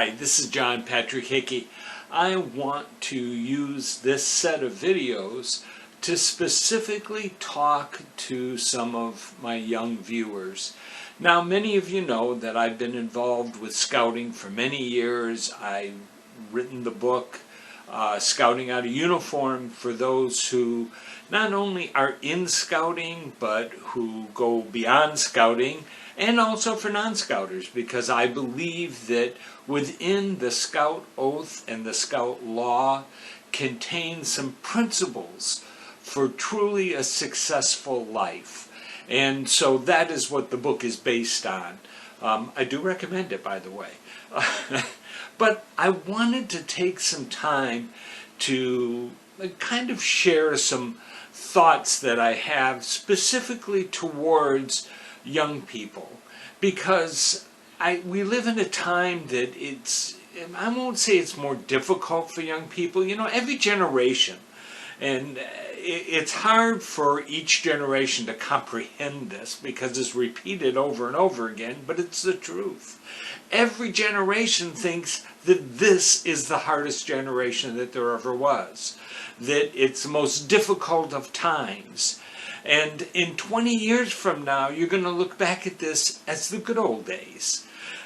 Hi, this is John Patrick Hickey. I want to use this set of videos to specifically talk to some of my young viewers. Now, many of you know that I've been involved with scouting for many years. I've written the book, Scouting Out of Uniform, for those who not only are in scouting, but who go beyond scouting, and also for non-scouters, because I believe that within the Scout Oath and the Scout Law contain some principles for truly a successful life. And so that is what the book is based on. I do recommend it, by the way. But I wanted to take some time to kind of share some thoughts that I have specifically towards young people, because we live in a time that I won't say it's more difficult for young people. You know, every generation, and it's hard for each generation to comprehend this because it's repeated over and over again, but it's the truth. Every generation thinks that this is the hardest generation that there ever was, that it's the most difficult of times. And in 20 years from now, you're going to look back at this as the good old days.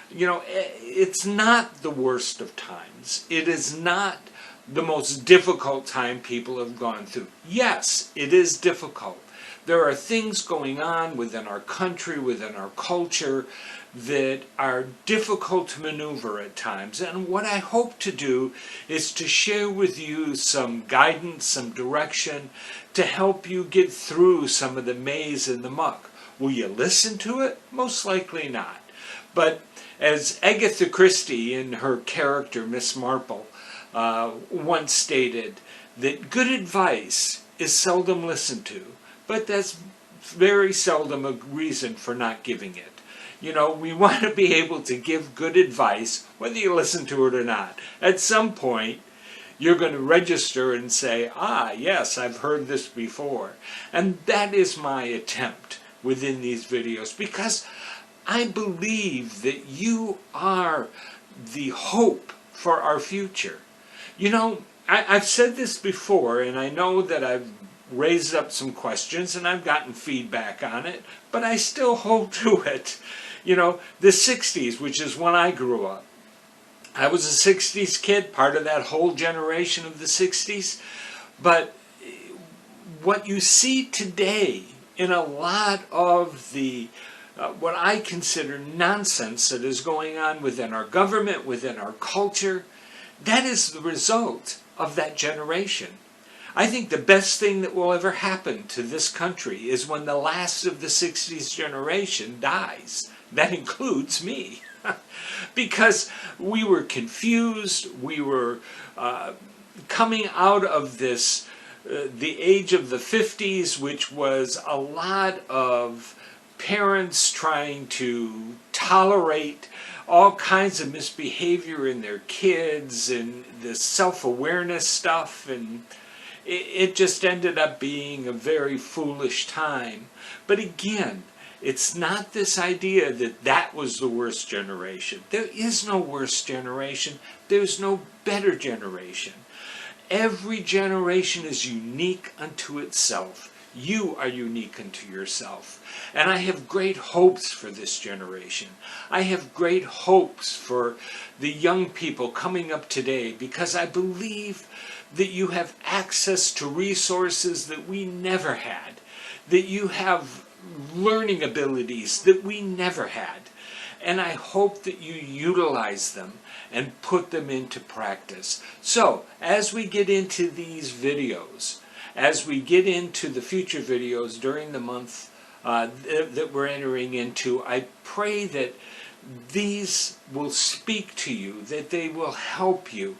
You know, it's not the worst of times. It is not the most difficult time people have gone through. Yes, it is difficult. There are things going on within our country, within our culture, that are difficult to maneuver at times. And what I hope to do is to share with you some guidance, some direction, to help you get through some of the maze and the muck. Will you listen to it? Most likely not. But as Agatha Christie in her character, Miss Marple, once stated, that good advice is seldom listened to, but that's very seldom a reason for not giving it. You know, we want to be able to give good advice, whether you listen to it or not. At some point, you're going to register and say, yes, I've heard this before. And that is my attempt within these videos, because I believe that you are the hope for our future. You know, I've said this before, and I know that I've raised up some questions and I've gotten feedback on it, but I still hold to it. You know, the 60s, which is when I grew up. I was a 60s kid, part of that whole generation of the 60s. But what you see today in a lot of the, what I consider nonsense that is going on within our government, within our culture, that is the result of that generation. I think the best thing that will ever happen to this country is when the last of the 60s generation dies. That includes me. Because we were confused, we were coming out of this, the age of the 50s, which was a lot of parents trying to tolerate all kinds of misbehavior in their kids and this self-awareness stuff, and it just ended up being a very foolish time. But again, it's not this idea that that was the worst generation. There is no worst generation. There's no better generation. Every generation is unique unto itself. You are unique unto yourself. And I have great hopes for this generation. I have great hopes for the young people coming up today, because I believe that you have access to resources that we never had, that you have learning abilities that we never had. And I hope that you utilize them and put them into practice. So, as we get into these videos, as we get into the future videos during the month that we're entering into, I pray that these will speak to you, that they will help you.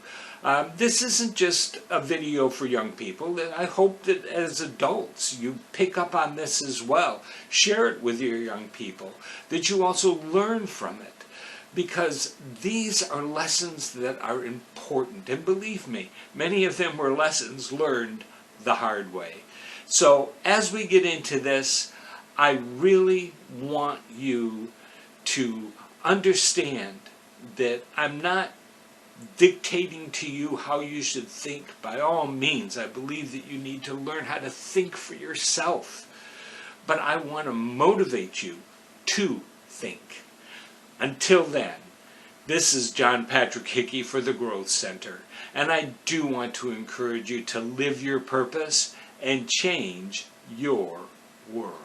This isn't just a video for young people. I hope that as adults you pick up on this as well. Share it with your young people, that you also learn from it, because these are lessons that are important. And believe me, many of them were lessons learned the hard way. So as we get into this, I really want you to understand that I'm not dictating to you how you should think. By all means, I believe that you need to learn how to think for yourself. But I want to motivate you to think. Until then, this is John Patrick Hickey for the Growth Center, and I do want to encourage you to live your purpose and change your world.